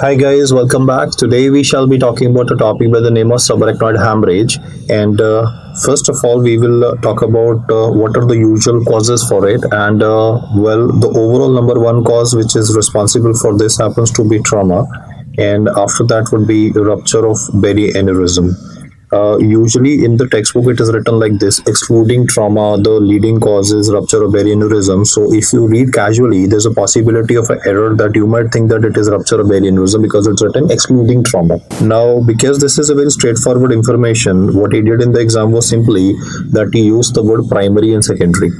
Hi guys, welcome back. Today we shall be talking about a topic by the name of subarachnoid hemorrhage. And first of all, we will talk about what are the usual causes for it. And the overall number one cause which is responsible for this happens to be trauma. And after that would be rupture of berry aneurysm. Usually in the textbook it is written like this: excluding trauma, the leading cause is rupture of berry aneurysm. So if you read casually, there's a possibility of an error that you might think that it is rupture of berry aneurysm because it's written excluding trauma. Now, because this is a very straightforward information, what he did in the exam was simply that he used the word primary and secondary.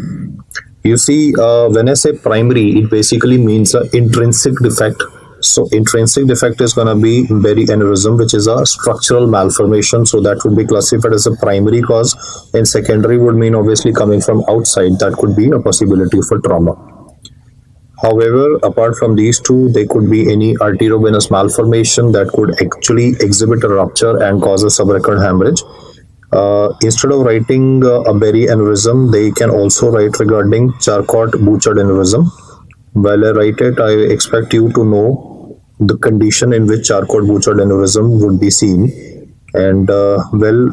You see, when I say primary, it basically means an intrinsic defect. So intrinsic defect is going to be berry aneurysm, which is a structural malformation. So that would be classified as a primary cause, and secondary would mean obviously coming from outside. That could be a possibility for trauma. However, apart from these two, there could be any arteriovenous malformation that could actually exhibit a rupture and cause a subarachnoid hemorrhage. Instead of writing a berry aneurysm, they can also write regarding Charcot-Bouchard aneurysm. While I write it, I expect you to know the condition in which Charcot-Bouchard aneurysm would be seen. And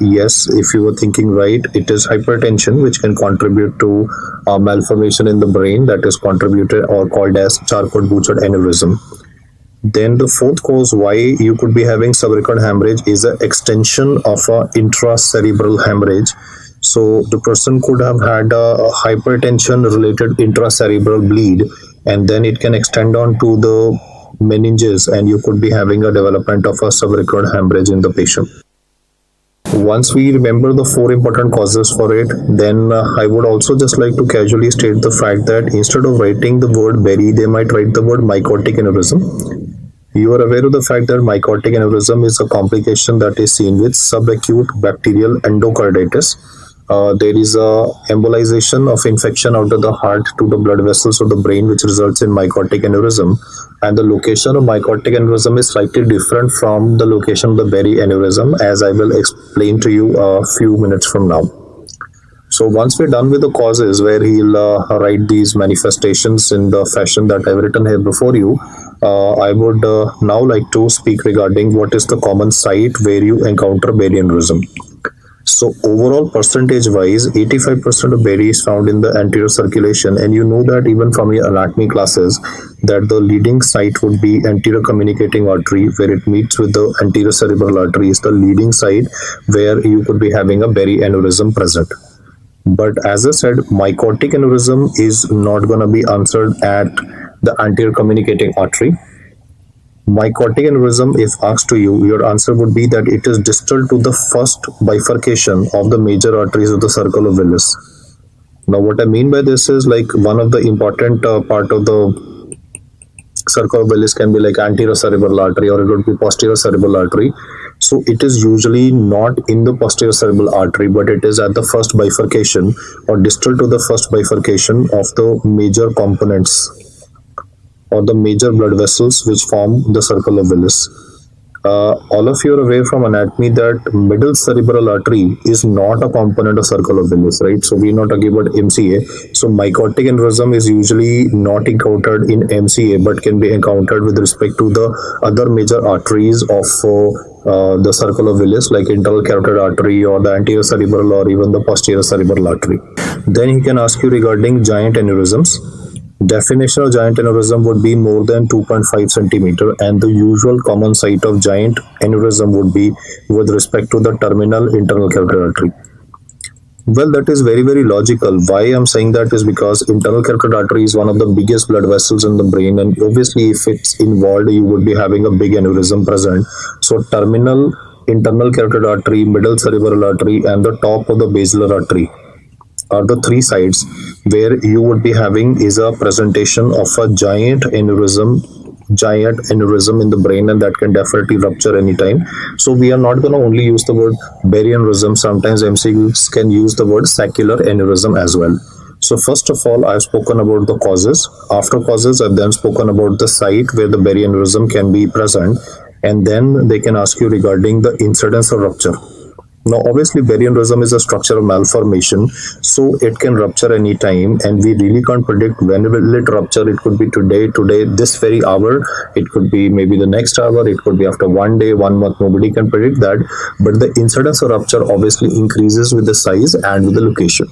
yes, if you were thinking right, it is hypertension which can contribute to malformation in the brain that is contributed or called as Charcot-Bouchard aneurysm. Then the fourth cause why you could be having subarachnoid hemorrhage is an extension of an intracerebral hemorrhage. So the person could have had a hypertension related intracerebral bleed, and then it can extend on to the meninges, and you could be having a development of a subarachnoid hemorrhage in the patient. Once we remember the four important causes for it, then I would also just like to casually state the fact that instead of writing the word berry, they might write the word mycotic aneurysm. You are aware of the fact that mycotic aneurysm is a complication that is seen with subacute bacterial endocarditis. There is a embolization of infection out of the heart to the blood vessels of the brain, which results in mycotic aneurysm. And the location of mycotic aneurysm is slightly different from the location of the berry aneurysm, as I will explain to you a few minutes from now. So once we're done with the causes, where he'll write these manifestations in the fashion that I've written here before you, I would now like to speak regarding what is the common site where you encounter berry aneurysm. So overall percentage wise, 85% of berry is found in the anterior circulation, and you know that even from your anatomy classes that the leading site would be anterior communicating artery, where it meets with the anterior cerebral artery is the leading site where you could be having a berry aneurysm present. But as I said, mycotic aneurysm is not going to be answered at the anterior communicating artery. Mycotic aneurysm, if asked to you, your answer would be that it is distal to the first bifurcation of the major arteries of the circle of Willis. Now, what I mean by this is like one of the important part of the circle of Willis can be like anterior cerebral artery, or it would be posterior cerebral artery. So it is usually not in the posterior cerebral artery, but it is at the first bifurcation or distal to the first bifurcation of the major components or the major blood vessels which form the circle of Willis. All of you are aware from anatomy that middle cerebral artery is not a component of circle of Willis, right? So we're not talking about MCA. So mycotic aneurysm is usually not encountered in MCA, but can be encountered with respect to the other major arteries of the circle of Willis, like internal carotid artery or the anterior cerebral or even the posterior cerebral artery. Then he can ask you regarding giant aneurysms. Definition of giant aneurysm would be more than 2.5 centimeter, and the usual common site of giant aneurysm would be with respect to the terminal internal carotid artery. Well, that is very, very logical. Why I'm saying that is because internal carotid artery is one of the biggest blood vessels in the brain, and obviously if it's involved, you would be having a big aneurysm present. So terminal internal carotid artery, middle cerebral artery, and the top of the basilar artery are the three sides where you would be having is a presentation of a giant aneurysm in the brain, and that can definitely rupture anytime. So we are not going to only use the word berry aneurysm. Sometimes MCs can use the word saccular aneurysm as well. So first of all, I've spoken about the causes. After causes, I've then spoken about the site where the berry aneurysm can be present, and then they can ask you regarding the incidence of rupture. Now, obviously, berry aneurysm is a structural malformation, so it can rupture anytime, and we really can't predict when will it rupture. It could be today, this very hour. It could be maybe the next hour. It could be after 1 day, 1 month. Nobody can predict that. But the incidence of rupture obviously increases with the size and with the location.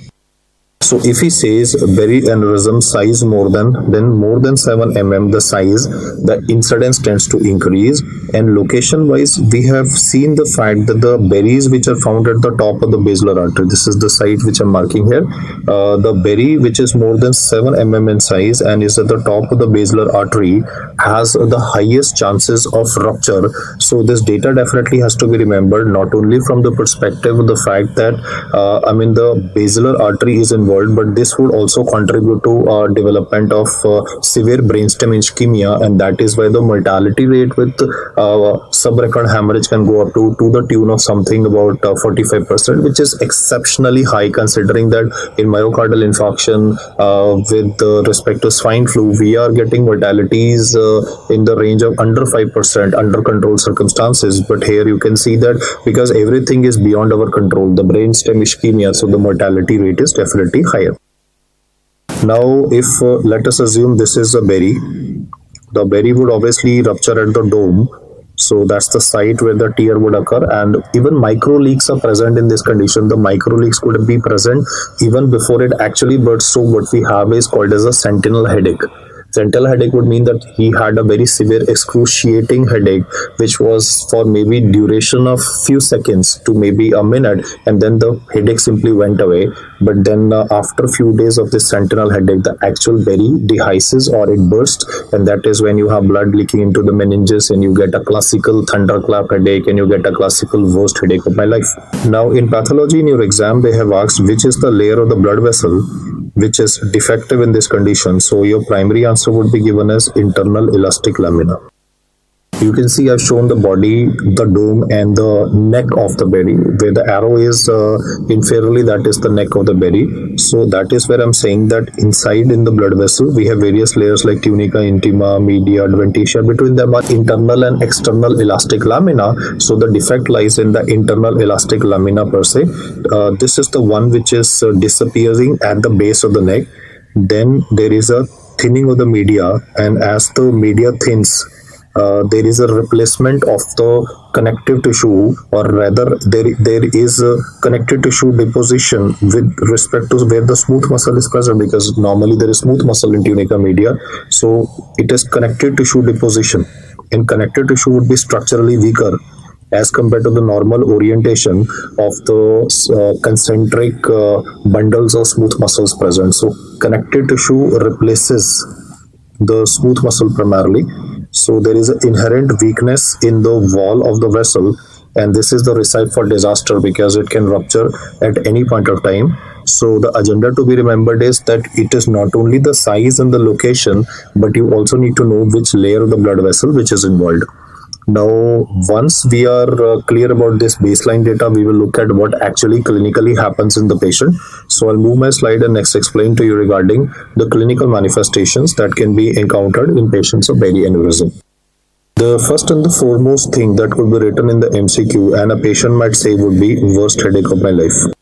So if he says berry aneurysm size more than 7 mm, the size, the incidence tends to increase. And location wise, we have seen the fact that the berries which are found at the top of the basilar artery, this is the site which I'm marking here, the berry which is more than 7 mm in size and is at the top of the basilar artery has the highest chances of rupture. So this data definitely has to be remembered, not only from the perspective of the fact that the basilar artery is involved, but this would also contribute to development of severe brainstem ischemia, and that is why the mortality rate with subarachnoid hemorrhage can go up to the tune of something about 45%, which is exceptionally high considering that in myocardial infarction with respect to swine flu, we are getting mortalities in the range of under 5% under controlled circumstances. But here you can see that because everything is beyond our control, the brainstem ischemia, so the mortality rate is definitely higher. Now, if let us assume this is a berry, the berry would obviously rupture at the dome. So that's the site where the tear would occur, and even micro leaks are present in this condition. The micro leaks could be present even before it actually bursts. So what we have is called as a sentinel headache. Sentinel headache would mean that he had a very severe excruciating headache, which was for maybe duration of few seconds to maybe a minute, and then the headache simply went away. But then after few days of this sentinel headache, the actual berry dehisces or it bursts, and that is when you have blood leaking into the meninges and you get a classical thunderclap headache and you get a classical worst headache of my life. Now in pathology in your exam, they have asked which is the layer of the blood vessel which is defective in this condition. So your primary answer would be given as internal elastic lamina. You can see I've shown the body, the dome and the neck of the berry. Where the arrow is inferiorly, that is the neck of the berry. So that is where I'm saying that inside in the blood vessel, we have various layers like tunica, intima, media, adventitia. Between them are internal and external elastic lamina. So the defect lies in the internal elastic lamina per se. This is the one which is disappearing at the base of the neck. Then there is a thinning of the media, and as the media thins, there is a replacement of the connective tissue, or rather there is a connective tissue deposition with respect to where the smooth muscle is present, because normally there is smooth muscle in tunica media. So it is connective tissue deposition, and connective tissue would be structurally weaker as compared to the normal orientation of the concentric bundles of smooth muscles present. So connective tissue replaces the smooth muscle primarily. So there is an inherent weakness in the wall of the vessel, and this is the recipe for disaster because it can rupture at any point of time. So the agenda to be remembered is that it is not only the size and the location, but you also need to know which layer of the blood vessel which is involved. Now, once we are clear about this baseline data, we will look at what actually clinically happens in the patient. So I'll move my slide and next explain to you regarding the clinical manifestations that can be encountered in patients of berry aneurysm. The first and the foremost thing that could be written in the MCQ and a patient might say would be worst headache of my life.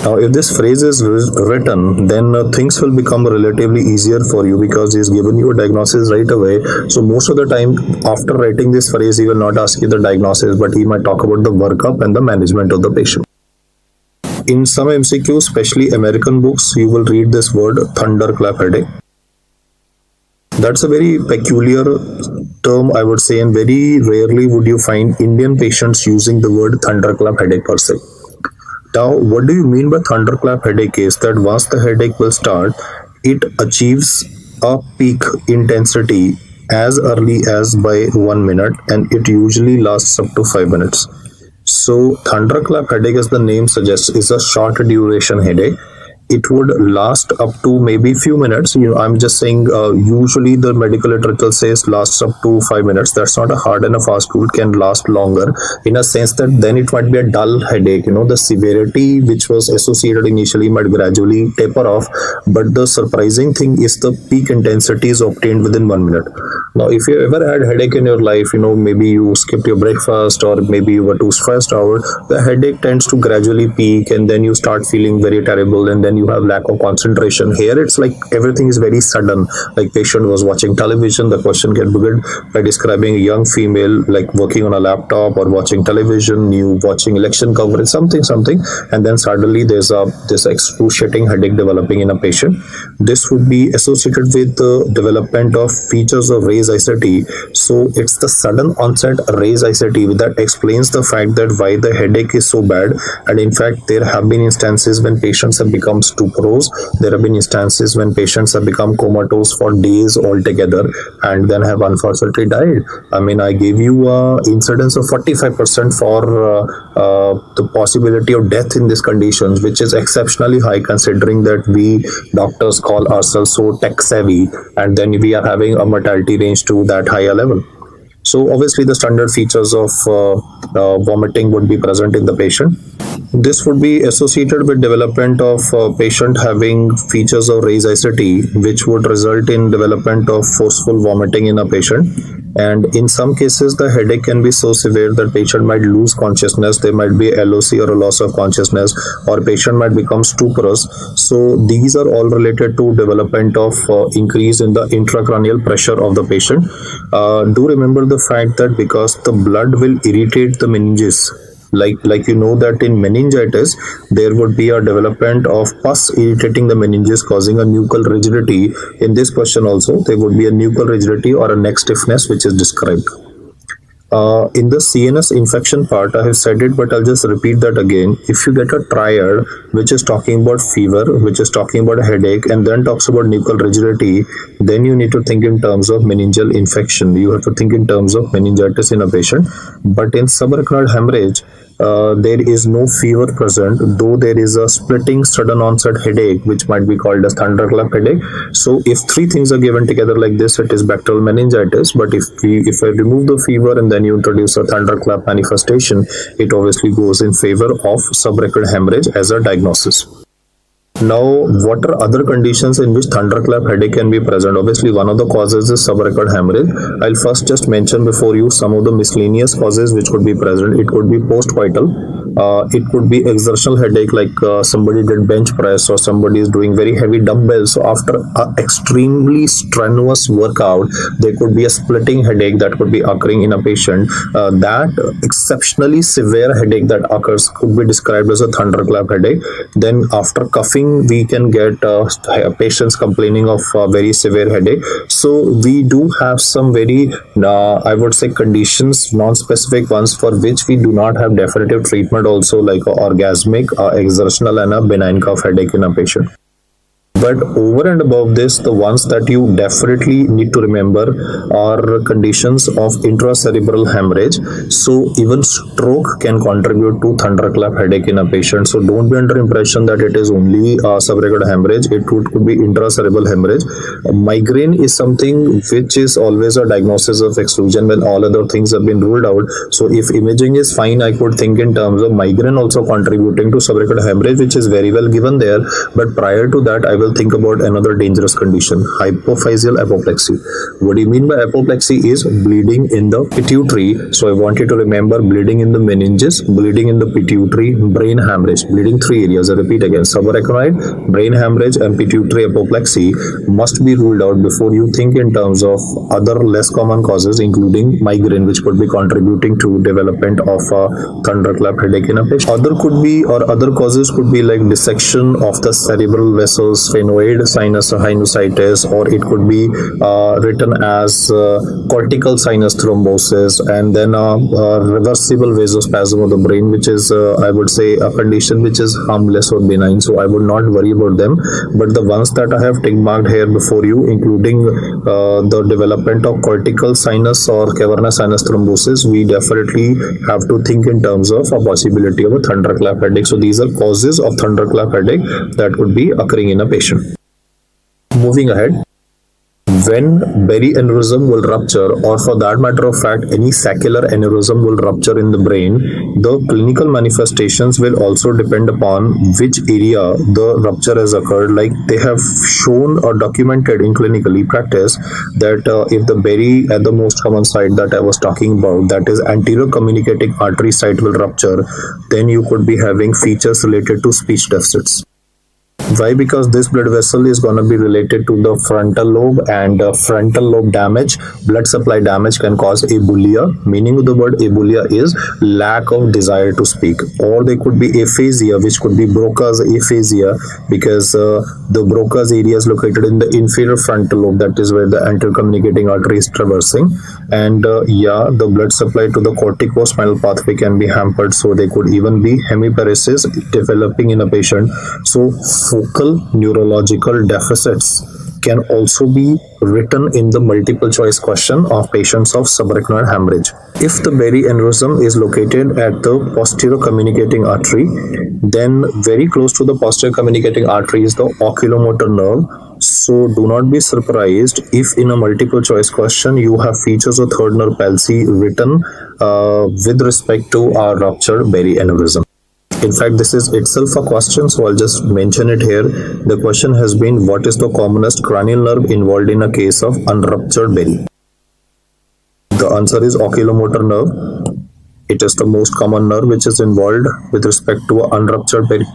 Now, if this phrase is written, then things will become relatively easier for you because he's given you a diagnosis right away. So most of the time, after writing this phrase, he will not ask you the diagnosis, but he might talk about the workup and the management of the patient. In some MCQs, especially American books, you will read this word thunderclap headache. That's a very peculiar term, I would say, and very rarely would you find Indian patients using the word thunderclap headache per se. Now, what do you mean by thunderclap headache is that once the headache will start, it achieves a peak intensity as early as by 1 minute, and it usually lasts up to 5 minutes. So thunderclap headache, as the name suggests, is a short duration headache. It would last up to maybe few minutes. I'm just saying usually the medical literature says lasts up to 5 minutes. That's not a hard and a fast rule. It can last longer in a sense that then it might be a dull headache. The severity which was associated initially might gradually taper off, but the surprising thing is the peak intensity is obtained within 1 minute. Now, if you ever had headache in your life, maybe you skipped your breakfast or maybe you were too stressed out, the headache tends to gradually peak and then you start feeling very terrible and then you have lack of concentration. Here, it's like everything is very sudden. Like patient was watching television, the question get bigger by describing a young female like working on a laptop or watching television, you watching election coverage, something, and then suddenly there's this excruciating headache developing in a patient. This would be associated with the development of features of raised ICT. So it's the sudden onset raised ICT that explains the fact that why the headache is so bad. And in fact, there have been instances when patients have become stuporous. There have been instances when patients have become comatose for days altogether and then have unfortunately died. I mean, I gave you incidence of 45% for the possibility of death in these conditions, which is exceptionally high considering that we doctors call ourselves so tech savvy, and then we are having a mortality range to that higher level. So obviously the standard features of vomiting would be present in the patient. This would be associated with development of patient having features of raised ICT, which would result in development of forceful vomiting in a patient. And in some cases, the headache can be so severe that patient might lose consciousness. There might be LOC or a loss of consciousness, or patient might become stuporous. So these are all related to development of increase in the intracranial pressure of the patient. Do remember the fact that because the blood will irritate the meninges, like that in meningitis there would be a development of pus irritating the meninges causing a nuchal rigidity. In this question also there would be a nuchal rigidity or a neck stiffness which is described. In the CNS infection part, I have said it, but I'll just repeat that again. If you get a triad which is talking about fever, which is talking about a headache, and then talks about nuchal rigidity, then you need to think in terms of meningeal infection. You have to think in terms of meningitis in a patient. But in subarachnoid hemorrhage, there is no fever present, though there is a splitting sudden onset headache which might be called as thunderclap headache. So if three things are given together like this, it is bacterial meningitis. But if I remove the fever and then you introduce a thunderclap manifestation, it obviously goes in favor of subarachnoid hemorrhage as a diagnosis. Now, what are other conditions in which thunderclap headache can be present? Obviously, one of the causes is subarachnoid hemorrhage. I'll first just mention before you some of the miscellaneous causes which could be present. It could be postcoital. It could be exertional headache, like somebody did bench press or somebody is doing very heavy dumbbells. So after an extremely strenuous workout, there could be a splitting headache that could be occurring in a patient. That exceptionally severe headache that occurs could be described as a thunderclap headache. Then after coughing, we can get patients complaining of very severe headache. So we do have some very, I would say, conditions, non-specific ones for which we do not have definitive treatment also, like orgasmic, exertional, and a benign cough headache in a patient. But over and above this, the ones that you definitely need to remember are conditions of intracerebral hemorrhage. So even stroke can contribute to thunderclap headache in a patient. So don't be under impression that it is only subarachnoid hemorrhage. It could be intracerebral hemorrhage. Migraine is something which is always a diagnosis of exclusion when all other things have been ruled out. So if imaging is fine, I could think in terms of migraine also contributing to subarachnoid hemorrhage, which is very well given there. But prior to that, I will think about another dangerous condition, hypophyseal apoplexy. What do you mean by apoplexy is bleeding in the pituitary. So I want you to remember bleeding in the meninges, bleeding in the pituitary, brain hemorrhage, bleeding three areas. I repeat again, subarachnoid, brain hemorrhage, and pituitary apoplexy must be ruled out before you think in terms of other less common causes, including migraine, which could be contributing to development of a thunderclap headache in a patient. Other causes could be like dissection of the cerebral vessels, sphenoid sinus sinusitis, or it could be written as cortical sinus thrombosis, and then reversible vasospasm of the brain, which is I would say a condition which is harmless or benign, so I would not worry about them. But the ones that I have tick marked here before you, including the development of cortical sinus or cavernous sinus thrombosis, we definitely have to think in terms of a possibility of a thunderclap headache. So these are causes of thunderclap headache that could be occurring in a patient. Moving ahead, when berry aneurysm will rupture, or for that matter of fact, any saccular aneurysm will rupture in the brain, the clinical manifestations will also depend upon which area the rupture has occurred. Like they have shown or documented in clinically practice that if the berry at the most common site that I was talking about, that is anterior communicating artery site, will rupture, then you could be having features related to speech deficits. Why? Because this blood vessel is going to be related to the frontal lobe, and frontal lobe damage, blood supply damage, can cause abulia. Meaning of the word abulia is lack of desire to speak. Or there could be aphasia, which could be Broca's aphasia, because the Broca's area is located in the inferior frontal lobe, that is where the anterior communicating artery is traversing. And yeah, the blood supply to the corticospinal pathway can be hampered, so there could even be hemiparesis developing in a patient. So focal neurological deficits can also be written in the multiple choice question of patients of subarachnoid hemorrhage. If the berry aneurysm is located at the posterior communicating artery, then very close to the posterior communicating artery is the oculomotor nerve. So do not be surprised if in a multiple choice question you have features of third nerve palsy written with respect to our ruptured berry aneurysm. In fact, this is itself a question, so I'll just mention it here. The question has been, what is the commonest cranial nerve involved in a case of unruptured berry? The answer is oculomotor nerve. It is the most common nerve which is involved with respect to an unruptured berry.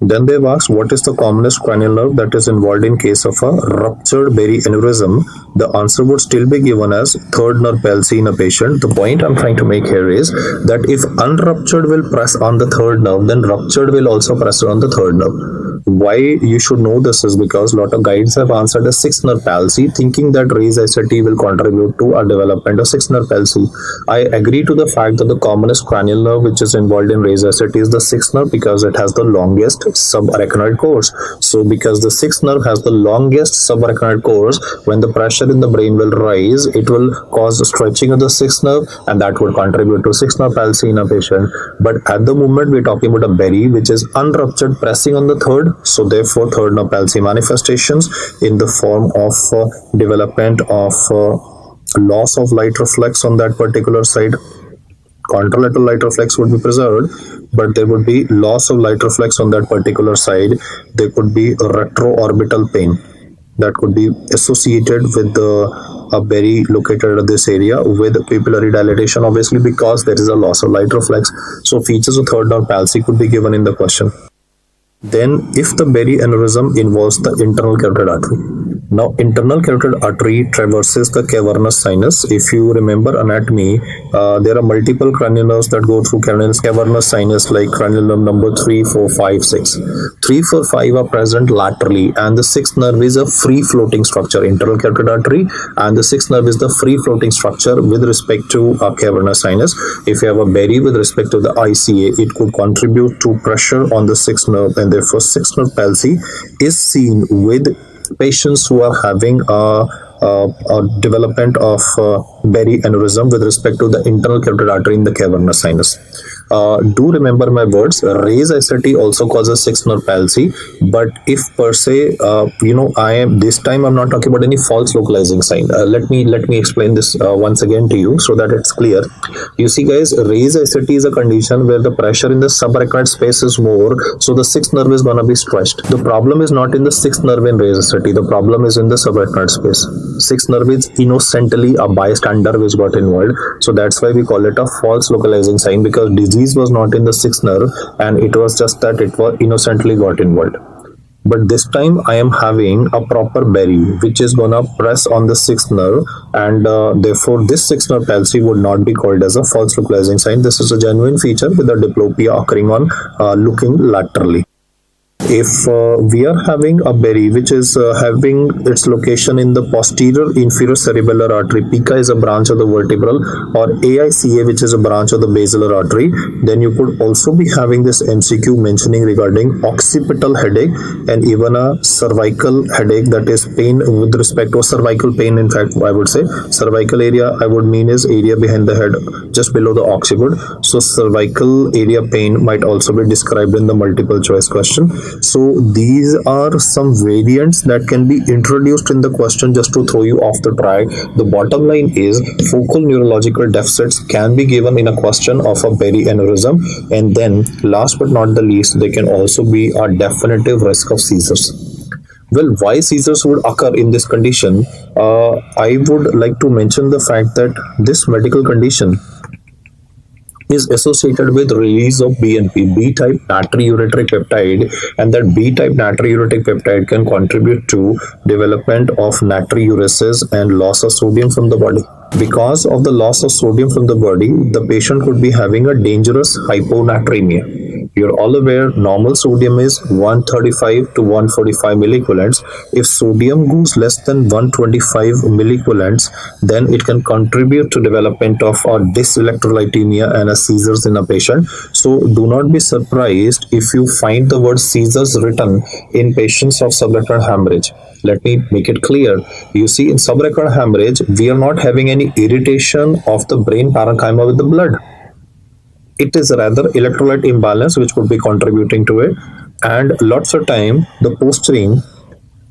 Then they've asked, what is the commonest cranial nerve that is involved in case of a ruptured berry aneurysm? The answer would still be given as third nerve palsy in a patient. The point I'm trying to make here is that if unruptured will press on the third nerve, then ruptured will also press on the third nerve. Why you should know this is because a lot of guides have answered a sixth nerve palsy thinking that raised SAT will contribute to a development of sixth nerve palsy. I agree to the fact that the commonest cranial nerve which is involved in raised SAT is the sixth nerve because it has the longest subarachnoid course. So because the sixth nerve has the longest subarachnoid course, when the pressure in the brain will rise, it will cause the stretching of the sixth nerve, and that would contribute to sixth nerve palsy in a patient. But at the moment we're talking about a berry which is unruptured pressing on the third, so therefore third nerve palsy manifestations in the form of development of loss of light reflex on that particular side. Contralateral light reflex would be preserved, but there would be loss of light reflex on that particular side. There could be retroorbital pain that could be associated with a berry located at this area with pupillary dilatation, obviously because there is a loss of light reflex. So features of third nerve palsy could be given in the question. Then if the berry aneurysm involves the internal carotid artery. Now internal carotid artery traverses the cavernous sinus. If you remember anatomy, there are multiple cranial nerves that go through cavernous sinus, like cranial nerve number 3, 4, 5, 6. 3, 4, 5 are present laterally, and the sixth nerve is a free floating structure, internal carotid artery, and the sixth nerve is the free floating structure with respect to a cavernous sinus. If you have a berry with respect to the ICA, it could contribute to pressure on the sixth nerve, and therefore sixth nerve palsy is seen with patients who are having a development of berry aneurysm with respect to the internal carotid artery in the cavernous sinus. Do remember my words, raised SAT also causes sixth nerve palsy, but if per se, this time I'm not talking about any false localizing sign. Let me explain this once again to you so that it's clear. You see guys, raised SAT is a condition where the pressure in the subarachnoid space is more, so the sixth nerve is going to be stretched. The problem is not in the sixth nerve in raised SAT, the problem is in the subarachnoid space. Sixth nerve is innocently a bystander which got involved, so that's why we call it a false localizing sign, because disease was not in the sixth nerve and it was just that it was innocently got involved. But this time I am having a proper berry which is gonna press on the sixth nerve, and therefore this sixth nerve palsy would not be called as a false localizing sign. This is a genuine feature with the diplopia occurring on looking laterally. If we are having a berry which is having its location in the posterior inferior cerebellar artery, pica is a branch of the vertebral, or AICA which is a branch of the basilar artery, then you could also be having this MCQ mentioning regarding occipital headache and even a cervical headache, that is pain with respect to cervical pain. In fact, I would say cervical area I would mean is area behind the head just below the occiput. So cervical area pain might also be described in the multiple choice question. So these are some variants that can be introduced in the question just to throw you off the track. The bottom line is focal neurological deficits can be given in a question of a berry aneurysm, and then last but not the least, they can also be a definitive risk of seizures. Well, why seizures would occur in this condition? I would like to mention the fact that this medical condition is associated with release of BNP, B-type natriuretic peptide, and that B-type natriuretic peptide can contribute to development of natriuresis and loss of sodium from the body. Because of the loss of sodium from the body, the patient could be having a dangerous hyponatremia. You're all aware normal sodium is 135 to 145 milliequivalents. If sodium goes less than 125 milliequivalents, then it can contribute to development of a dyselectrolytemia and a seizures in a patient. So do not be surprised if you find the word seizures written in patients of subarachnoid hemorrhage. Let me make it clear. You see, in subarachnoid hemorrhage, we are not having any irritation of the brain parenchyma with the blood. It is rather electrolyte imbalance which could be contributing to it, and lots of time the posturing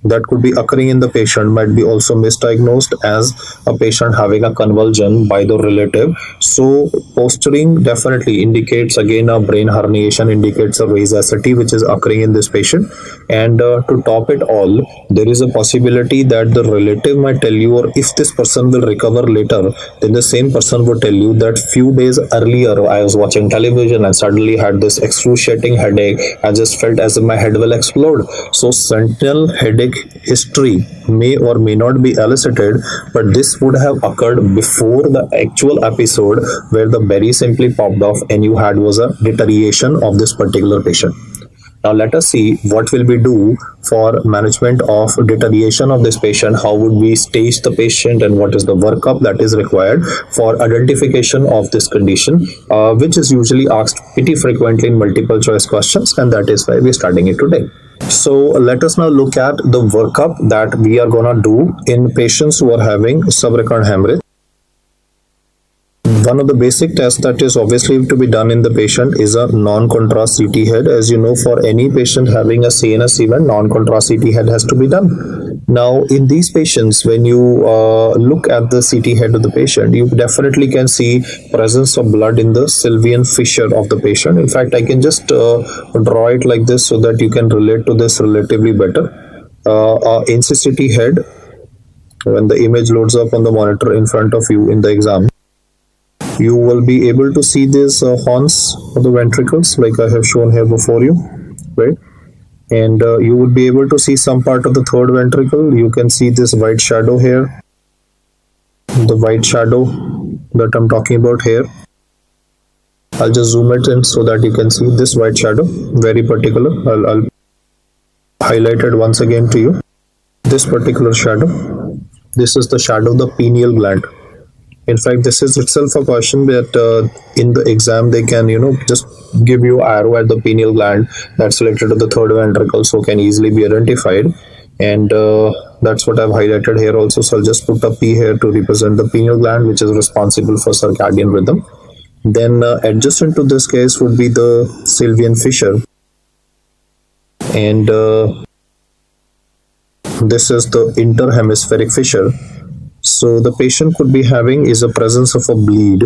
that could be occurring in the patient might be also misdiagnosed as a patient having a convulsion by the relative. So posturing definitely indicates again a brain herniation, indicates a rhizocity which is occurring in this patient. And to top it all, there is a possibility that the relative might tell you, or if this person will recover later, then the same person would tell you that few days earlier I was watching television and suddenly had this excruciating headache. I just felt as if my head will explode. So sentinel headache history may or may not be elicited, but this would have occurred before the actual episode where the berry simply popped off and you had was a deterioration of this particular patient. Now let us see what will we do for management of deterioration of this patient. How would we stage the patient and what is the workup that is required for identification of this condition, which is usually asked pretty frequently in multiple choice questions, and that is why we're starting it today. So let us now look at the workup that we are gonna do in patients who are having subarachnoid hemorrhage. One of the basic tests that is obviously to be done in the patient is a non-contrast CT head. As you know, for any patient having a CNS event, non-contrast CT head has to be done. Now, in these patients, when you look at the CT head of the patient, you definitely can see presence of blood in the sylvian fissure of the patient. In fact, I can just draw it like this so that you can relate to this relatively better. NCCT head, when the image loads up on the monitor in front of you in the exam, you will be able to see these horns of the ventricles like I have shown here before you, right? And you would be able to see some part of the third ventricle. You can see this white shadow here, the white shadow that I'm talking about here. I'll just zoom it in so that you can see this white shadow, very particular. I'll highlight it once again to you. This particular shadow, this is the shadow of the pineal gland. In fact, this is itself a question that in the exam they can, just give you arrow at the pineal gland that's related to the third ventricle, so can easily be identified. And that's what I've highlighted here also. So I'll just put a P here to represent the pineal gland, which is responsible for circadian rhythm. Then adjacent to this case would be the sylvian fissure. And this is the interhemispheric fissure. So the patient could be having is a presence of a bleed.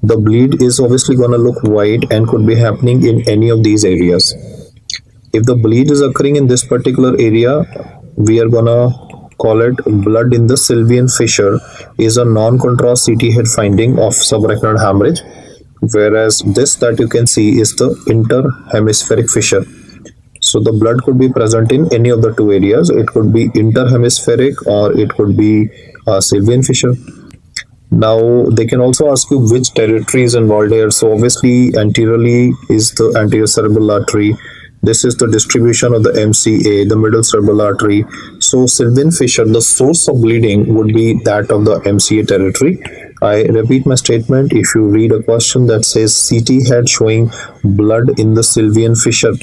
The bleed is obviously going to look white and could be happening in any of these areas. If the bleed is occurring in this particular area, we are going to call it blood in the sylvian fissure, is a non-contrast CT head finding of subarachnoid hemorrhage, whereas this that you can see is the interhemispheric fissure. So the blood could be present in any of the two areas. It could be interhemispheric or it could be sylvian fissure. Now they can also ask you which territory is involved here. So obviously anteriorly is the anterior cerebral artery. This is the distribution of the MCA, the middle cerebral artery. So sylvian fissure, the source of bleeding would be that of the MCA territory. I repeat my statement. If you read a question that says CT head showing blood in the sylvian fissure,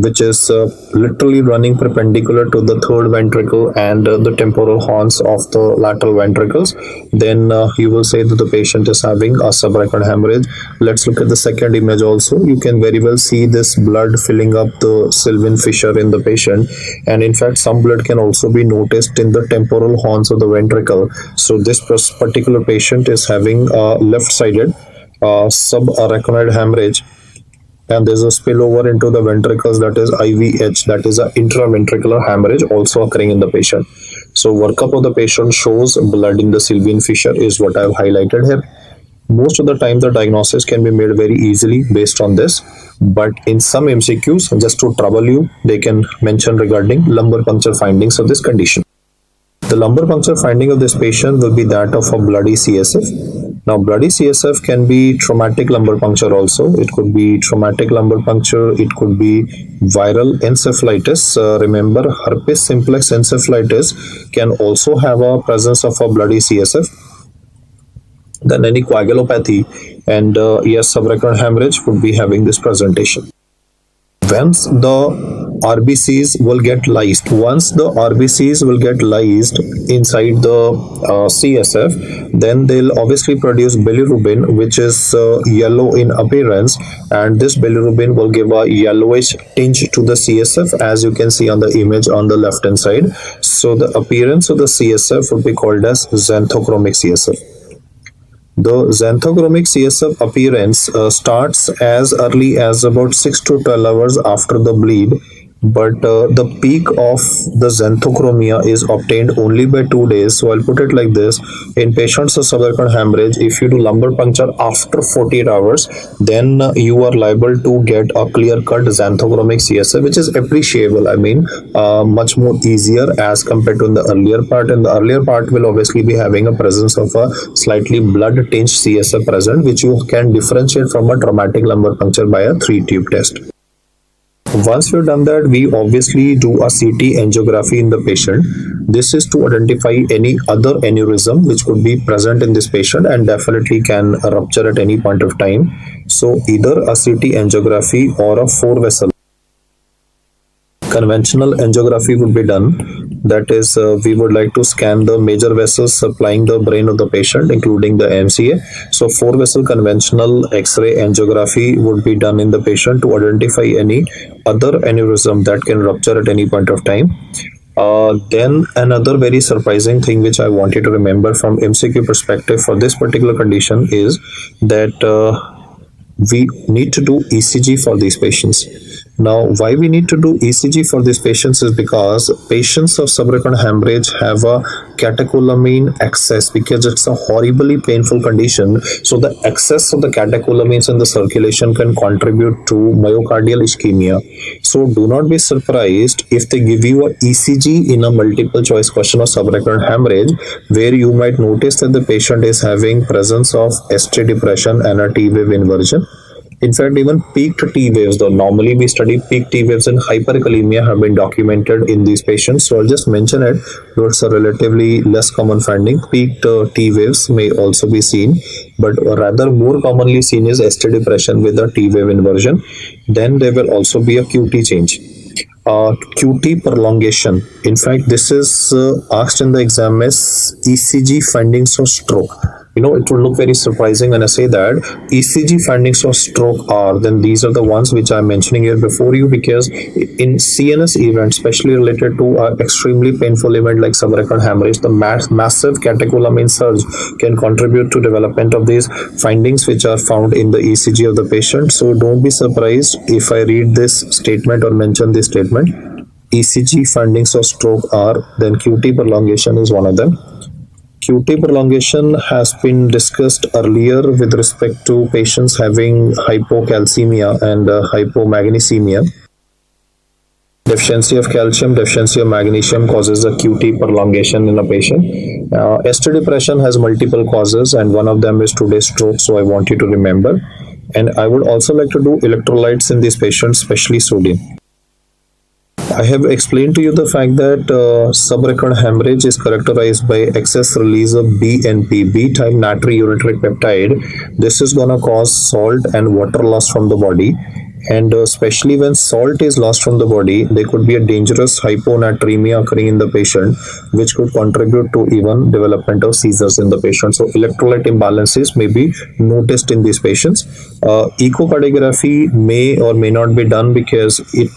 which is literally running perpendicular to the third ventricle and the temporal horns of the lateral ventricles, then you will say that the patient is having a subarachnoid hemorrhage. Let's look at the second image also. You can very well see this blood filling up the sylvian fissure in the patient, and in fact some blood can also be noticed in the temporal horns of the ventricle. So this particular patient is having a left-sided subarachnoid hemorrhage, and there's a spillover into the ventricles, that is IVH, that is a intraventricular hemorrhage also occurring in the patient. So workup of the patient shows blood in the sylvian fissure is what I've highlighted here. Most of the time the diagnosis can be made very easily based on this, but in some MCQs, just to trouble you, they can mention regarding lumbar puncture findings of this condition. The lumbar puncture finding of this patient will be that of a bloody CSF. Now, bloody CSF can be traumatic lumbar puncture also. It could be traumatic lumbar puncture. It could be viral encephalitis. Remember, herpes simplex encephalitis can also have a presence of a bloody CSF. Then any coagulopathy, and yes, subarachnoid hemorrhage would be having this presentation. Once the RBCs will get lysed, inside the CSF, then they'll obviously produce bilirubin, which is yellow in appearance, and this bilirubin will give a yellowish tinge to the CSF, as you can see on the image on the left hand side. So the appearance of the CSF would be called as xanthochromic CSF. The xanthochromic CSF appearance starts as early as about 6 to 12 hours after the bleed, but the peak of the xanthochromia is obtained only by 2 days. So I'll put it like this: in patients of subarachnoid hemorrhage, if you do lumbar puncture after 48 hours, then you are liable to get a clear-cut xanthochromic CSF, which is appreciable. I mean, much more easier as compared to in the earlier part. And the earlier part will obviously be having a presence of a slightly blood-tinged CSF present, which you can differentiate from a traumatic lumbar puncture by a 3-tube test. Once we've done that, we obviously do a CT angiography in the patient. This is to identify any other aneurysm which could be present in this patient and definitely can rupture at any point of time. So either a CT angiography or a 4-vessel conventional angiography would be done. That is, we would like to scan the major vessels supplying the brain of the patient, including the MCA. So 4-vessel conventional X-ray angiography would be done in the patient to identify any other aneurysm that can rupture at any point of time. Then another very surprising thing which I want you to remember from MCQ perspective for this particular condition is that we need to do ECG for these patients. Now, why we need to do ECG for these patients is because patients of subarachnoid hemorrhage have a catecholamine excess, because it's a horribly painful condition. So the excess of the catecholamines in the circulation can contribute to myocardial ischemia. So do not be surprised if they give you a ECG in a multiple choice question of subarachnoid hemorrhage, where you might notice that the patient is having presence of ST depression and a T-wave inversion. In fact, even peaked T waves, though normally we study peak T waves in hyperkalemia, have been documented in these patients. So I'll just mention it, though it's a relatively less common finding. Peaked T waves may also be seen, but rather more commonly seen is ST depression with a T wave inversion. Then there will also be a QT change. QT prolongation. In fact, this is asked in the exam as ECG findings of stroke. You know, it will look very surprising when I say that ECG findings of stroke are, then these are the ones which I'm mentioning here before you, because in CNS events, especially related to an extremely painful event like subarachnoid hemorrhage, the massive catecholamine surge can contribute to development of these findings which are found in the ECG of the patient. So don't be surprised if I read this statement or mention this statement. ECG findings of stroke are, then QT prolongation is one of them. QT prolongation has been discussed earlier with respect to patients having hypocalcemia and hypomagnesemia. Deficiency of calcium, deficiency of magnesium causes a QT prolongation in a patient. ST depression has multiple causes, and one of them is today's stroke, so I want you to remember. And I would also like to do electrolytes in these patients, especially sodium. I have explained to you the fact that subarachnoid hemorrhage is characterized by excess release of BNP, B-type natriuretic peptide. This is going to cause salt and water loss from the body. And especially when salt is lost from the body, there could be a dangerous hyponatremia occurring in the patient, which could contribute to even development of seizures in the patient. So electrolyte imbalances may be noticed in these patients. Echocardiography may or may not be done because it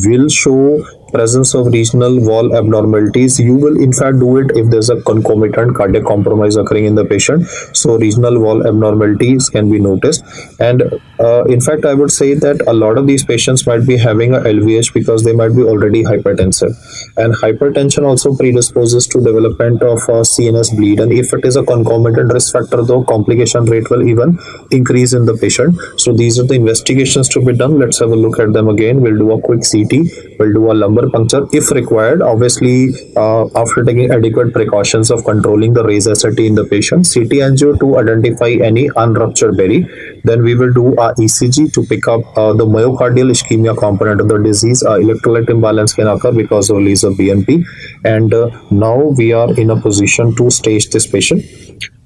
will show presence of regional wall abnormalities. You will in fact do it if there's a concomitant cardiac compromise occurring in the patient. So regional wall abnormalities can be noticed. And in fact, I would say that a lot of these patients might be having a LVH because they might be already hypertensive. And hypertension also predisposes to development of CNS bleed. And if it is a concomitant risk factor, though, complication rate will even increase in the patient. So these are the investigations to be done. Let's have a look at them again. We'll do a quick CT. We'll do a lumbar puncture if required, obviously after taking adequate precautions of controlling the raised SAT in the patient. CT angio to identify any unruptured berry. Then we will do a ECG to pick up the myocardial ischemia component of the disease. Electrolyte imbalance can occur because of release of BNP. And now we are in a position to stage this patient.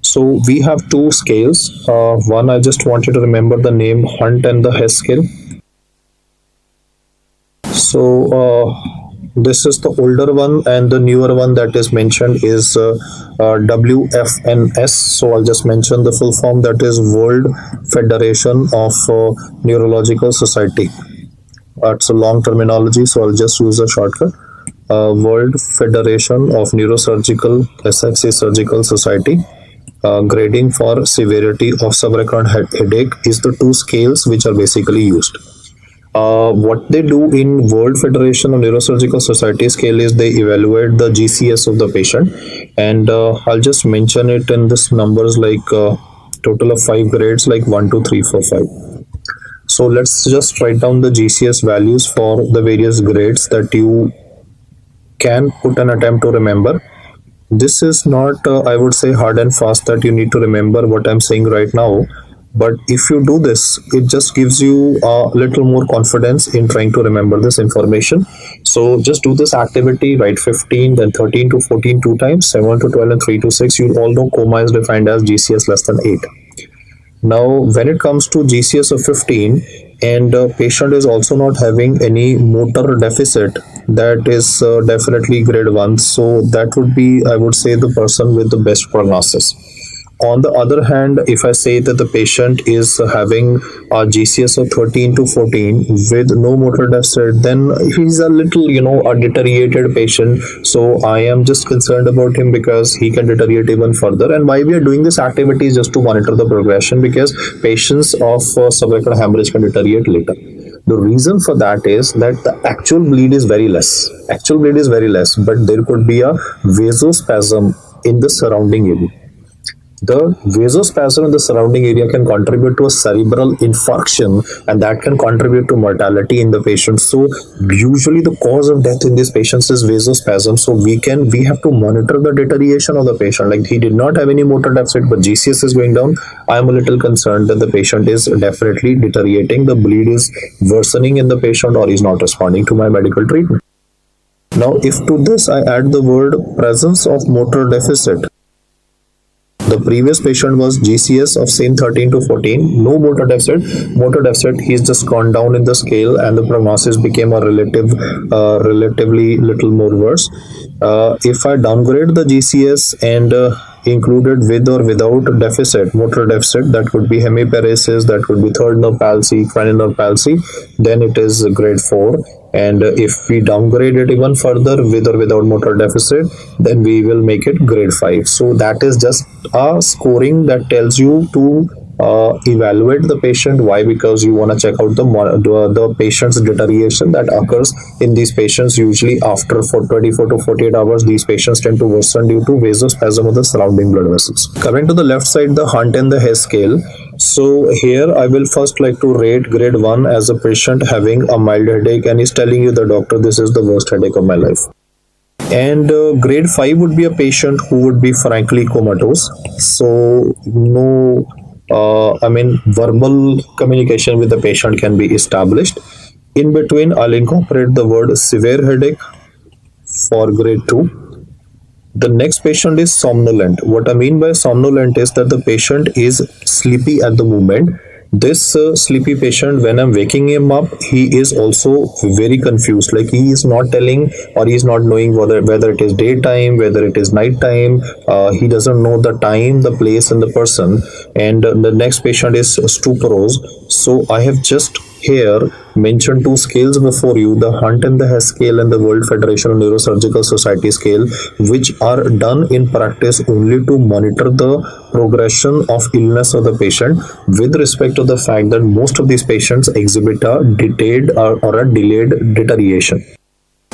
So we have two scales. One, I just want you to remember the name Hunt and the Hess scale. So this is the older one, and the newer one that is mentioned is WFNS. So I'll just mention the full form, that is World Federation of Neurological Society. It's a long terminology, so I'll just use a shortcut. World Federation of Neurosurgical SXC Surgical Society. Grading for severity of subarachnoid headache is the two scales which are basically used. What they do in World Federation of Neurosurgical Society scale is they evaluate the GCS of the patient, and I'll just mention it in this numbers, like total of 5 grades, like 1, 2, 3, 4, 5. So let's just write down the GCS values for the various grades that you can put an attempt to remember. This is not, I would say, hard and fast that you need to remember what I'm saying right now. But if you do this, it just gives you a little more confidence in trying to remember this information. So just do this activity, write 15, then 13 to 14 2 times, 7 to 12, and 3 to 6. You all know coma is defined as GCS less than 8. Now, when it comes to GCS of 15, and patient is also not having any motor deficit, that is definitely grade 1. So that would be, I would say, the person with the best prognosis. On the other hand, if I say that the patient is having a GCS of 13 to 14 with no motor deficit, then he's a little, a deteriorated patient. So I am just concerned about him because he can deteriorate even further. And why we are doing this activity is just to monitor the progression, because patients of subarachnoid hemorrhage can deteriorate later. The reason for that is that the actual bleed is very less. Actual bleed is very less, but there could be a vasospasm in the surrounding area. The vasospasm in the surrounding area can contribute to a cerebral infarction, and that can contribute to mortality in the patient. So usually the cause of death in these patients is vasospasm. So we have to monitor the deterioration of the patient. Like, he did not have any motor deficit, but GCS is going down. I am a little concerned that the patient is definitely deteriorating. The bleed is worsening in the patient, or is not responding to my medical treatment. Now, if to this I add the word presence of motor deficit, the previous patient was GCS of same 13 to 14, no motor deficit, he's just gone down in the scale, and the prognosis became a relatively little more worse. If I downgrade the GCS and included with or without motor deficit, that could be hemiparesis, that could be third nerve palsy, cranial nerve palsy, then it is grade 4. And if we downgrade it even further with or without motor deficit, then we will make it grade 5. So that is just a scoring that tells you to evaluate the patient. Why? Because you want to check out the patient's deterioration that occurs in these patients. Usually after 24 to 48 hours, these patients tend to worsen due to vasospasm of the surrounding blood vessels. Coming to the left side, the Hunt and the Hess scale. So here I will first like to rate grade 1 as a patient having a mild headache and is telling you, the doctor, this is the worst headache of my life. And grade 5 would be a patient who would be frankly comatose. So no verbal communication with the patient can be established. In between, I'll incorporate the word severe headache for grade 2. The next patient is somnolent. What I mean by somnolent is that the patient is sleepy at the moment, This sleepy patient, when I'm waking him up, he is also very confused. Like he is not telling, or he is not knowing whether it is daytime, whether it is nighttime. He doesn't know the time, the place, and the person. And the next patient is stuporose. So I have just here mentioned two scales before you, the Hunt and the Hess scale and the World Federation of Neurosurgical Society scale, which are done in practice only to monitor the progression of illness of the patient with respect to the fact that most of these patients exhibit a detailed or a delayed deterioration.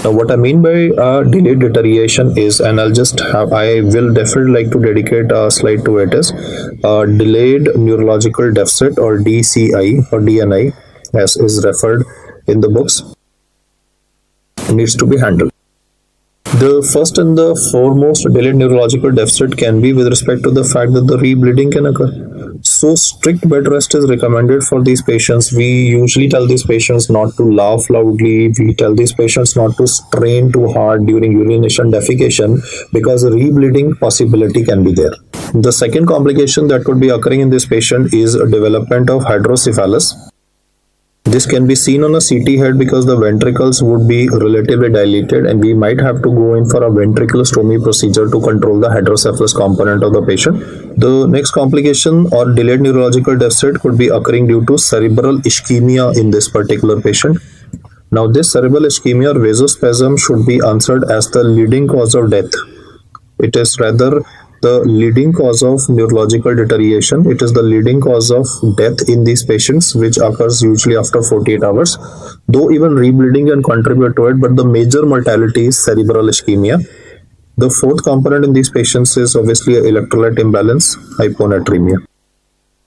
Now, what I mean by delayed deterioration is, and I will definitely like to dedicate a slide to it, is delayed neurological deficit, or DCI or DNI, as is referred in the books, needs to be handled. The first and the foremost delayed neurological deficit can be with respect to the fact that the rebleeding can occur. So strict bed rest is recommended for these patients. We usually tell these patients not to laugh loudly. We tell these patients not to strain too hard during urination defecation, because rebleeding possibility can be there. The second complication that could be occurring in this patient is development of hydrocephalus. This can be seen on a CT head because the ventricles would be relatively dilated, and we might have to go in for a ventriculostomy procedure to control the hydrocephalus component of the patient. The next complication or delayed neurological deficit could be occurring due to cerebral ischemia in this particular patient. Now, this cerebral ischemia or vasospasm should be answered as the leading cause of death. It is rather the leading cause of neurological deterioration. It is the leading cause of death in these patients, which occurs usually after 48 hours. Though even rebleeding can contribute to it, but the major mortality is cerebral ischemia. The fourth component in these patients is obviously electrolyte imbalance, hyponatremia.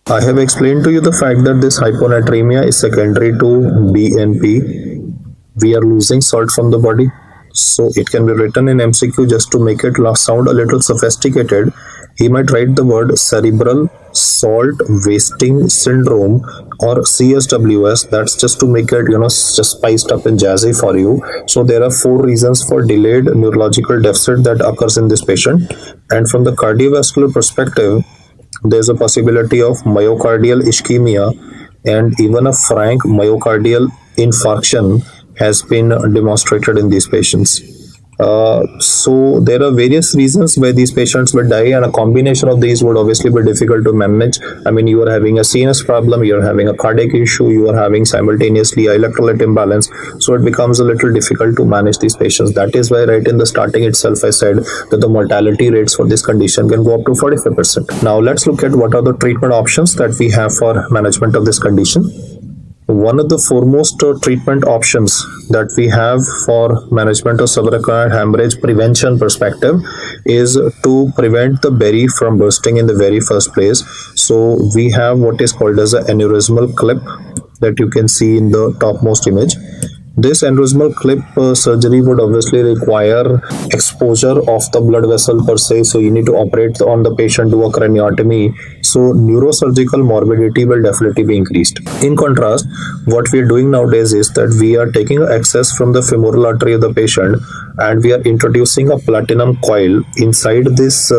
I have explained to you the fact that this hyponatremia is secondary to BNP. We are losing salt from the body. So it can be written in MCQ just to make it sound a little sophisticated. He might write the word cerebral salt wasting syndrome, or CSWS. That's just to make it, just spiced up and jazzy for you. So there are 4 reasons for delayed neurological deficit that occurs in this patient. And from the cardiovascular perspective, there's a possibility of myocardial ischemia, and even a frank myocardial infarction has been demonstrated in these patients. So there are various reasons why these patients will die, and a combination of these would obviously be difficult to manage. I mean, you are having a CNS problem, you are having a cardiac issue, you are having simultaneously electrolyte imbalance, so it becomes a little difficult to manage these patients. That is why right in the starting itself I said that the mortality rates for this condition can go up to 45%. Now let's look at what are the treatment options that we have for management of this condition. One of the foremost treatment options that we have for management of subarachnoid hemorrhage prevention perspective is to prevent the berry from bursting in the very first place. So we have what is called as an aneurysmal clip that you can see in the topmost image. This aneurysmal clip surgery would obviously require exposure of the blood vessel per se, so you need to operate on the patient, do a craniotomy, so neurosurgical morbidity will definitely be increased. In contrast, what we are doing nowadays is that we are taking access from the femoral artery of the patient, and we are introducing a platinum coil inside this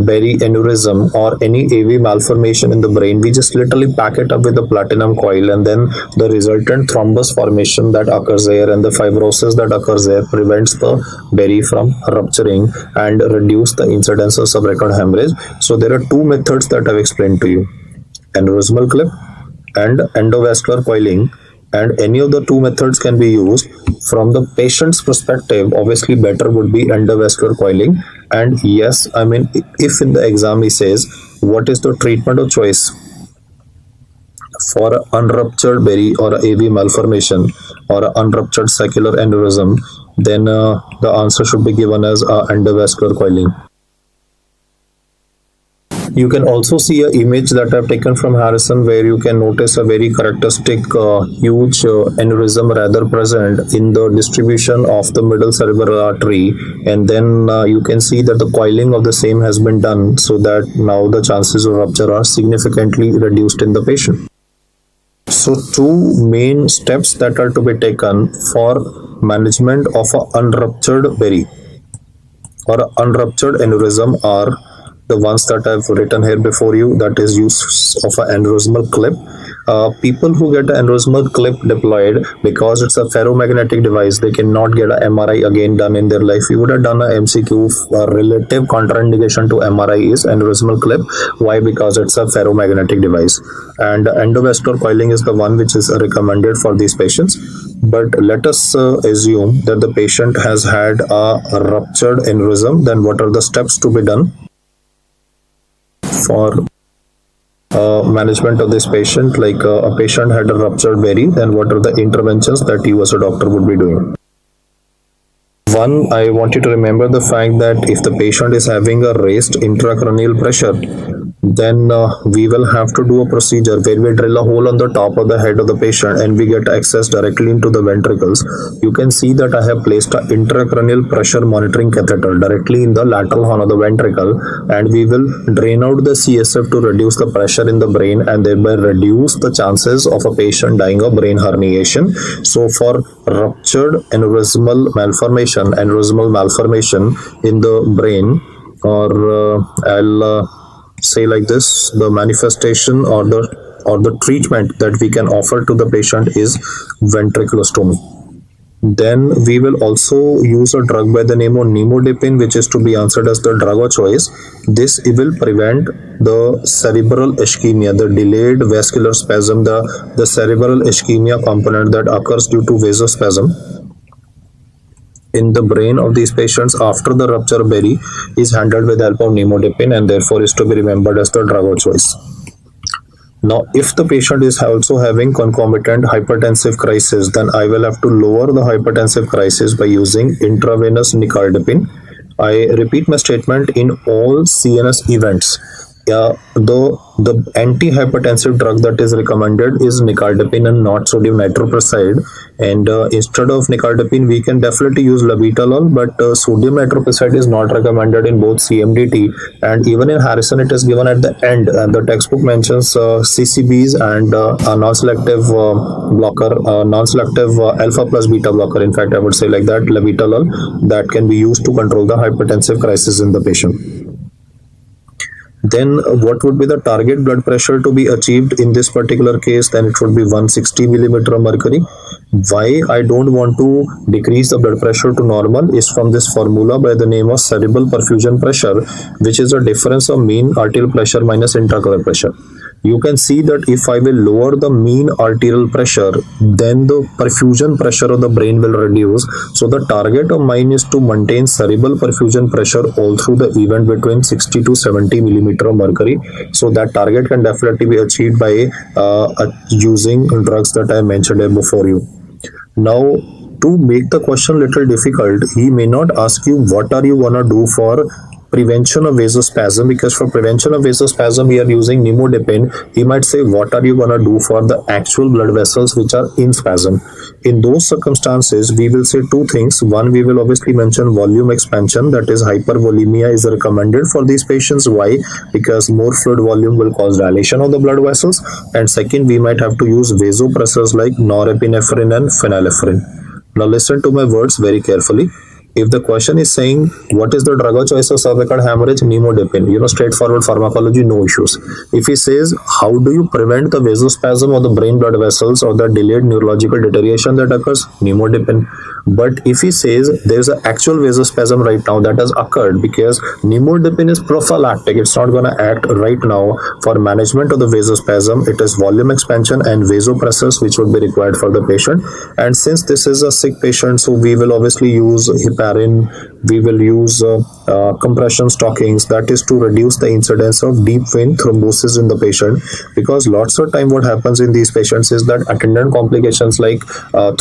berry aneurysm or any AV malformation in the brain. We just literally pack it up with the platinum coil, and then the resultant thrombus formation that occurs there and the fibrosis that occurs there prevents the berry from rupturing and reduce the incidence of subarachnoid hemorrhage. So there are 2 methods that I've explained to you: aneurysmal clip and endovascular coiling. And any of the 2 methods can be used. From the patient's perspective, obviously better would be endovascular coiling. And yes, I mean, if in the exam he says what is the treatment of choice for an unruptured berry or a AV malformation or an unruptured saccular aneurysm, then the answer should be given as endovascular coiling. You can also see an image that I've taken from Harrison, where you can notice a very characteristic huge aneurysm rather present in the distribution of the middle cerebral artery, and then you can see that the coiling of the same has been done, so that now the chances of rupture are significantly reduced in the patient. So 2 main steps that are to be taken for management of an unruptured berry or an unruptured aneurysm are: the ones that I've written here before you, that is use of an aneurysmal clip. People who get an aneurysmal clip deployed, because it's a ferromagnetic device, they cannot get an MRI again done in their life. We would have done a MCQ. Relative contraindication to MRI is aneurysmal clip. Why? Because it's a ferromagnetic device, and endovascular coiling is the one which is recommended for these patients. But let us assume that the patient has had a ruptured aneurysm. Then what are the steps to be done for management of this patient? Like a patient had a ruptured berry, then what are the interventions that you as a doctor would be doing? One, I want you to remember the fact that if the patient is having a raised intracranial pressure, then we will have to do a procedure where we drill a hole on the top of the head of the patient and we get access directly into the ventricles. You can see that I have placed an intracranial pressure monitoring catheter directly in the lateral horn of the ventricle, and we will drain out the CSF to reduce the pressure in the brain and thereby reduce the chances of a patient dying of brain herniation. So for ruptured aneurysmal malformation in the brain, or I'll say like this, the manifestation or the treatment that we can offer to the patient is ventriculostomy. Then we will also use a drug by the name of nimodipine, which is to be answered as the drug of choice. This will prevent the cerebral ischemia, the delayed vascular spasm, the cerebral ischemia component that occurs due to vasospasm in the brain of these patients after the rupture berry is handled with the help of nimodipine, and therefore is to be remembered as the drug of choice. Now, if the patient is also having concomitant hypertensive crisis, then I will have to lower the hypertensive crisis by using intravenous nicardipine. I repeat my statement, in all CNS events, the antihypertensive drug that is recommended is nicardipine and not sodium nitroprusside. And instead of nicardipine, we can definitely use labetalol, but sodium nitroprusside is not recommended in both CMDT and even in Harrison. It is given at the end, and the textbook mentions CCBs and a non-selective blocker, non-selective alpha plus beta blocker. In fact, I would say like that, labetalol, that can be used to control the hypertensive crisis in the patient. Then what would be the target blood pressure to be achieved in this particular case? Then it would be 160 millimeter of mercury. Why I don't want to decrease the blood pressure to normal is from this formula by the name of cerebral perfusion pressure, which is a difference of mean arterial pressure minus intraocular pressure. You can see that if I will lower the mean arterial pressure, then the perfusion pressure of the brain will reduce. So the target of mine is to maintain cerebral perfusion pressure all through the event between 60 to 70 millimeter of mercury. So that target can definitely be achieved by using drugs that I mentioned before you. Now, to make the question little difficult, he may not ask you what are you gonna do for prevention of vasospasm, because for prevention of vasospasm we are using nimodipine. He might say, what are you gonna do for the actual blood vessels which are in spasm? In those circumstances, we will say two things. One, we will obviously mention volume expansion, that is hypervolemia is recommended for these patients. Why? Because more fluid volume will cause dilation of the blood vessels. And second, we might have to use vasopressors like norepinephrine and phenylephrine. Now listen to my words very carefully. If the question is saying what is the drug of choice of subarachnoid hemorrhage, nimodipine, straightforward pharmacology, no issues. If he says how do you prevent the vasospasm of the brain blood vessels or the delayed neurological deterioration that occurs, nimodipine. But if he says there is an actual vasospasm right now that has occurred, because nimodipine is prophylactic, it's not going to act right now for management of the vasospasm. It is volume expansion and vasopressors which would be required for the patient. And since this is a sick patient, so we will obviously use heparin, we will use compression stockings, that is to reduce the incidence of deep vein thrombosis in the patient. Because lots of time what happens in these patients is that attendant complications like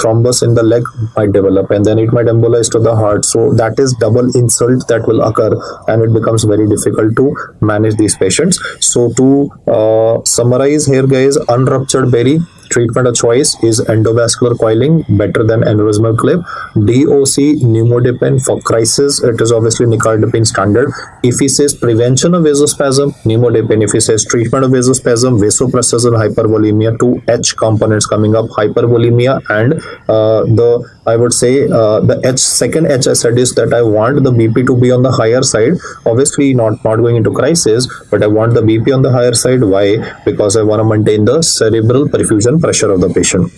thrombus in the leg might develop, and then it might embolize to the heart. So that is double insult that will occur, and it becomes very difficult to manage these patients. So to summarize here guys, unruptured berry treatment of choice is endovascular coiling, better than aneurysmal clip. DOC, pneumodipine. For crisis, it is obviously nicardipine standard. If he says prevention of vasospasm, pneumodipine. If he says treatment of vasospasm, vasopressin, hypervolemia, two H components coming up, hypervolemia and I would say the second H I said is that I want the BP to be on the higher side. Obviously not going into crisis, but I want the BP on the higher side. Why? Because I want to maintain the cerebral perfusion pressure of the patient.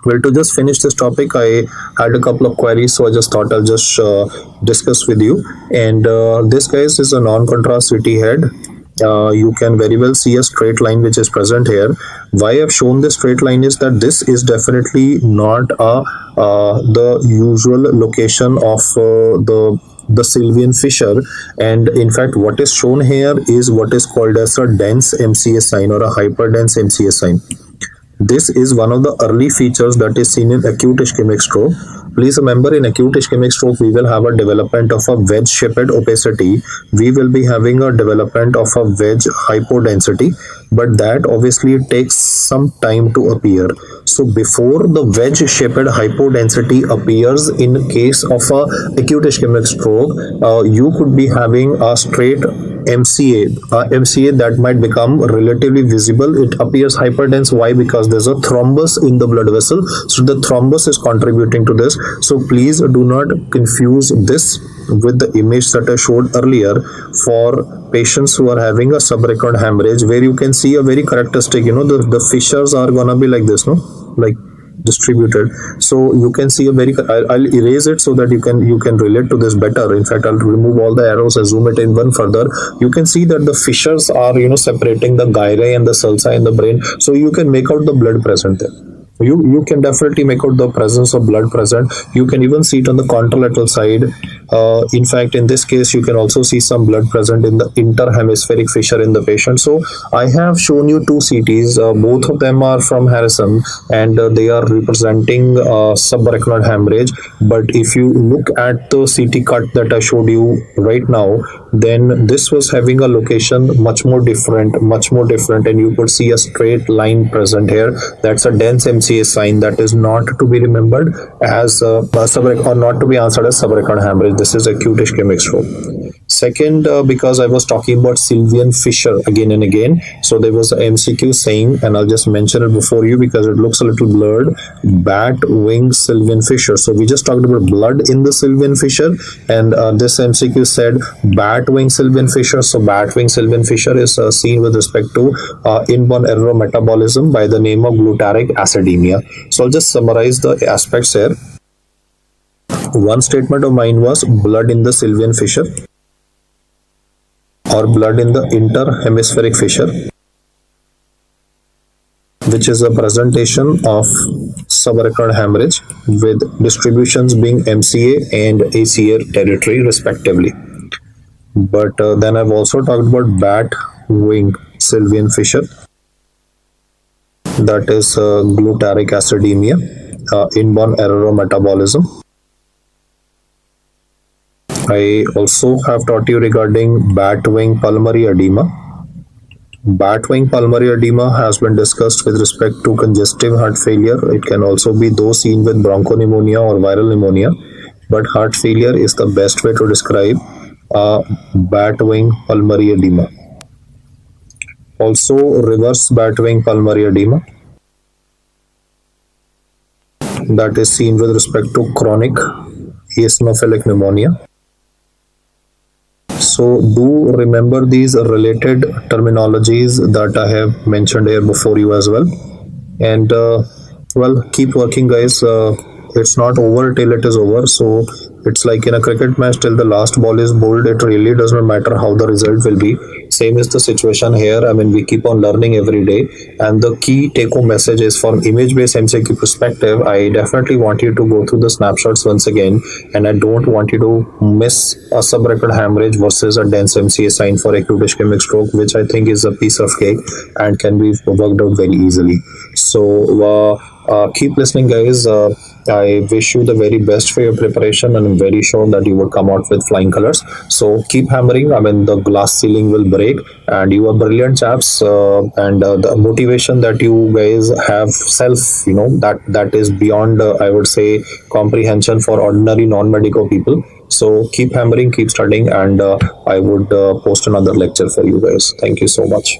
Well, to just finish this topic, I had a couple of queries, so I just thought I'll just discuss with you. And this, guys, is a non-contrast CT head. You can very well see a straight line which is present here. Why I've shown this straight line is that this is definitely not the usual location of the sylvian fissure, and in fact what is shown here is what is called as a dense MCA sign or a hyperdense MCA sign. This is one of the early features that is seen in acute ischemic stroke. Please remember, in acute ischemic stroke, we will have a development of a wedge-shaped opacity. We will be having a development of a wedge hypodensity, but that obviously takes some time to appear. So before the wedge-shaped hypodensity appears in case of a acute ischemic stroke, you could be having a straight MCA that might become relatively visible. It appears hyperdense. Why? Because there's a thrombus in the blood vessel. So the thrombus is contributing to this. So please do not confuse this with the image that I showed earlier for patients who are having a subarachnoid hemorrhage, where you can see a very characteristic, the fissures are gonna be like this, like distributed. So you can see a very, I'll erase it so that you can relate to this better. In fact, I'll remove all the arrows and zoom it in one further. You can see that the fissures are separating the gyri and the sulci in the brain, so you can make out the blood present there. You can definitely make out the presence of blood present. You can even see it on the contralateral side. In fact, in this case, you can also see some blood present in the interhemispheric fissure in the patient. So I have shown you two CTs. Both of them are from Harrison, and they are representing subarachnoid hemorrhage. But if you look at the CT cut that I showed you right now, then this was having a location much more different, and you could see a straight line present here. That's a dense MCA sign that is not to be remembered as or not to be answered as subarachnoid hemorrhage. This is acute ischemic stroke. Second, because I was talking about sylvian fissure again and again, so there was a MCQ saying, and I'll just mention it before you because it looks a little blurred, bat wing sylvian fissure. So we just talked about blood in the sylvian fissure, and this MCQ said bat wing sylvian fissure. So bat wing sylvian fissure is seen with respect to inborn error of metabolism by the name of glutaric acidemia. So I'll just summarize the aspects here. One statement of mine was blood in the sylvian fissure or blood in the interhemispheric fissure, which is a presentation of subarachnoid hemorrhage with distributions being MCA and ACA territory respectively. But then I've also talked about bat wing sylvian fissure, that is glutaric acidemia, inborn error of metabolism. I also have taught you regarding bat wing pulmonary edema. Bat wing pulmonary edema has been discussed with respect to congestive heart failure. It can also be those seen with bronchopneumonia or viral pneumonia, but heart failure is the best way to describe bat wing pulmonary edema. Also, reverse bat wing pulmonary edema, that is seen with respect to chronic eosinophilic pneumonia. So do remember these related terminologies that I have mentioned here before you as well. And well, keep working, guys. It's not over till it is over. So it's like in a cricket match, till the last ball is bowled, it really does not matter how the result will be. Same is the situation here. I mean, we keep on learning every day. And the key take-home message is, from image-based MCQ perspective, I definitely want you to go through the snapshots once again. And I don't want you to miss a subarachnoid hemorrhage versus a dense MCA sign for acute ischemic stroke, which I think is a piece of cake and can be worked out very easily. So keep listening, guys. I wish you the very best for your preparation, and I'm very sure that you will come out with flying colors. So keep hammering. I mean, the glass ceiling will break, and you are brilliant chaps. And the motivation that you guys have self, that is beyond, I would say, comprehension for ordinary non-medical people. So keep hammering, keep studying, and I would post another lecture for you guys. Thank you so much.